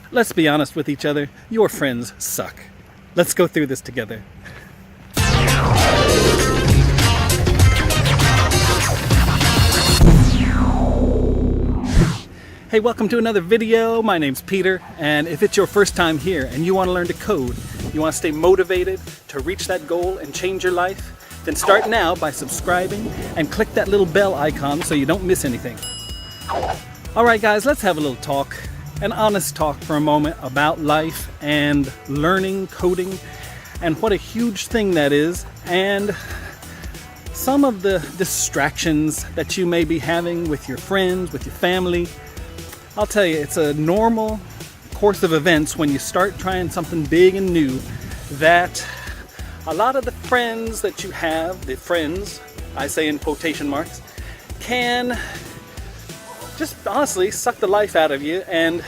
Let's be honest with each other, your friends suck. Let's go through this together. Hey, welcome to another video. My name's Peter, and if it's your first time here and you want to learn to code, you want to stay motivated to reach that goal and change your life, then start now by subscribing and click that little bell icon so you don't miss anything. Alright guys, let's have a little talk, an honest talk for a moment about life and learning coding and what a huge thing that is, and some of the distractions that you may be having with your friends, with your family. I'll tell you, it's a normal course of events when you start trying something big and new that a lot of the friends that you have, the friends, I say in quotation marks, can just honestly suck the life out of you and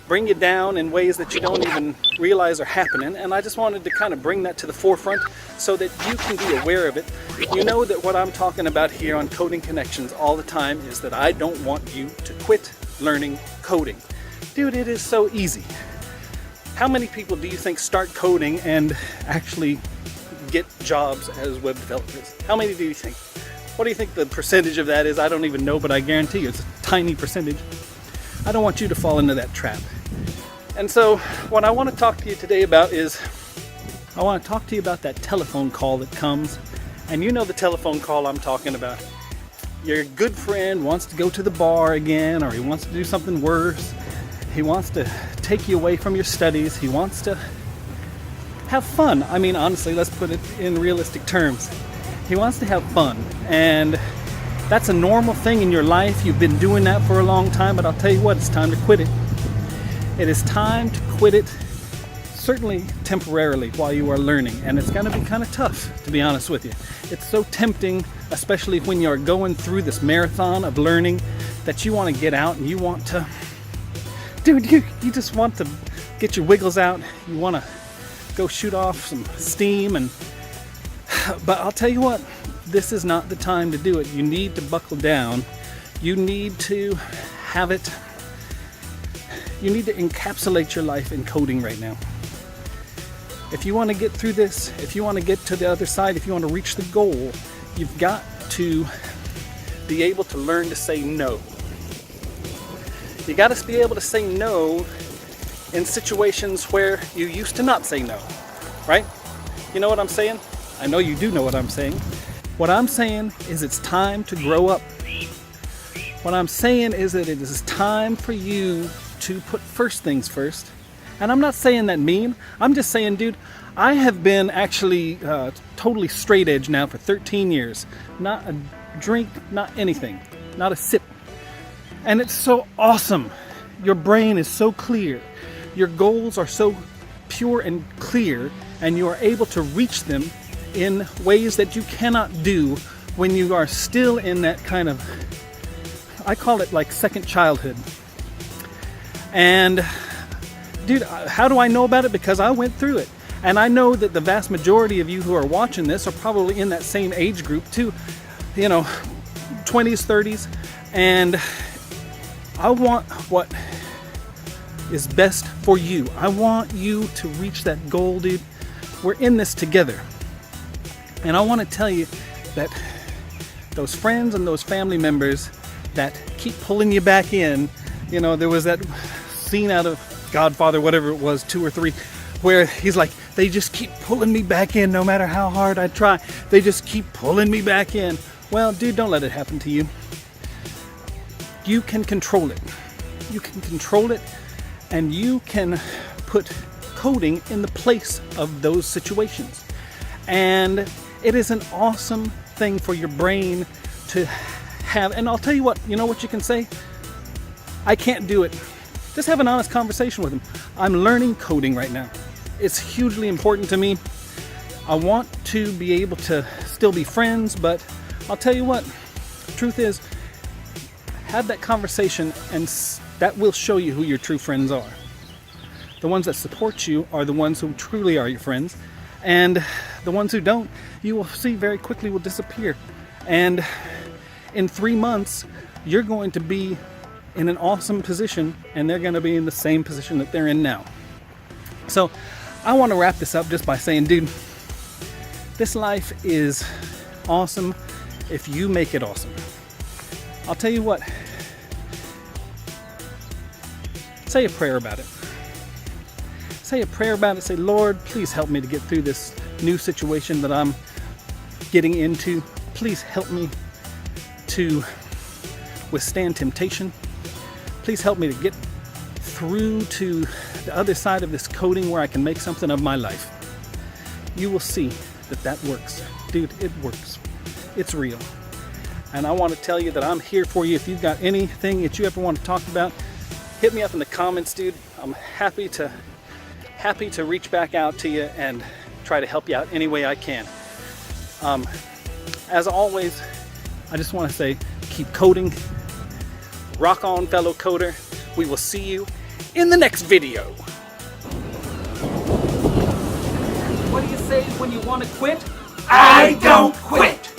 bring you down in ways that you don't even realize are happening. And I just wanted to kind of bring that to the forefront so that you can be aware of it. You know that what I'm talking about here on Coding Connections all the time is that I don't want you to quit learning coding. Dude, it is so easy. How many people do you think start coding and actually get jobs as web developers? How many do you think? What do you think the percentage of that is? I don't even know, but I guarantee you it's a tiny percentage. I don't want you to fall into that trap. And so what I want to talk to you today about is, I want to talk to you about that telephone call that comes. And you know the telephone call I'm talking about. Your good friend wants to go to the bar again, or he wants to do something worse. He wants to take you away from your studies. He wants to have fun. I mean, honestly, let's put it in realistic terms. He wants to have fun. And that's a normal thing in your life. You've been doing that for a long time, but I'll tell you what, it's time to quit it. It is time to quit it, certainly temporarily while you are learning. And it's going to be kind of tough, to be honest with you. It's so tempting, especially when you're going through this marathon of learning, that you want to get out and you want to, dude, you just want to get your wiggles out. You want to go shoot off some steam, but I'll tell you what, this is not the time to do it. You need to buckle down. You need to have it. You need to encapsulate your life in coding right now. If you want to get through this, if you want to get to the other side, if you want to reach the goal, you've got to be able to learn to say no. You got to be able to say no in situations where you used to not say no, right? You know what I'm saying? I know you do know what I'm saying. What I'm saying is it's time to grow up. What I'm saying is that it is time for you to put first things first. And I'm not saying that mean. I'm just saying, dude, I have been actually totally straight edge now for 13 years. Not a drink, not anything, not a sip. And it's so awesome. Your brain is so clear. Your goals are so pure and clear, and you are able to reach them in ways that you cannot do when you are still in that kind of, I call it like second childhood. And dude, how do I know about it? Because I went through it. And I know that the vast majority of you who are watching this are probably in that same age group too, 20s, 30s. And I want what is best for you. I want you to reach that goal, dude. We're in this together. And I want to tell you that those friends and those family members that keep pulling you back in, there was that scene out of Godfather, whatever it was, 2 or 3, where he's like, they just keep pulling me back in no matter how hard I try. They just keep pulling me back in. Well, dude, don't let it happen to you. You can control it. You can control it, and you can put coding in the place of those situations. And it is an awesome thing for your brain to have. And I'll tell you what, you know what you can say? I can't do it. Just have an honest conversation with them. I'm learning coding right now. It's hugely important to me. I want to be able to still be friends, but I'll tell you what, truth is, have that conversation, and that will show you who your true friends are. The ones that support you are the ones who truly are your friends, and the ones who don't, you will see very quickly will disappear. And in 3 months, you're going to be in an awesome position, and they're going to be in the same position that they're in now. So I want to wrap this up just by saying, dude, this life is awesome if you make it awesome. I'll tell you what, say a prayer about it. Say a prayer about it. Say, Lord, please help me to get through this new situation that I'm getting into. Please help me to withstand temptation. Please help me to get through to the other side of this coding where I can make something of my life. You will see that that works. Dude, it works. It's real. And I want to tell you that I'm here for you. If you've got anything that you ever want to talk about, hit me up in the comments, dude. I'm happy to reach back out to you and try to help you out any way I can. As always, I just want to say, keep coding. Rock on, fellow coder. We will see you in the next video. What do you say when you want to quit? I don't quit.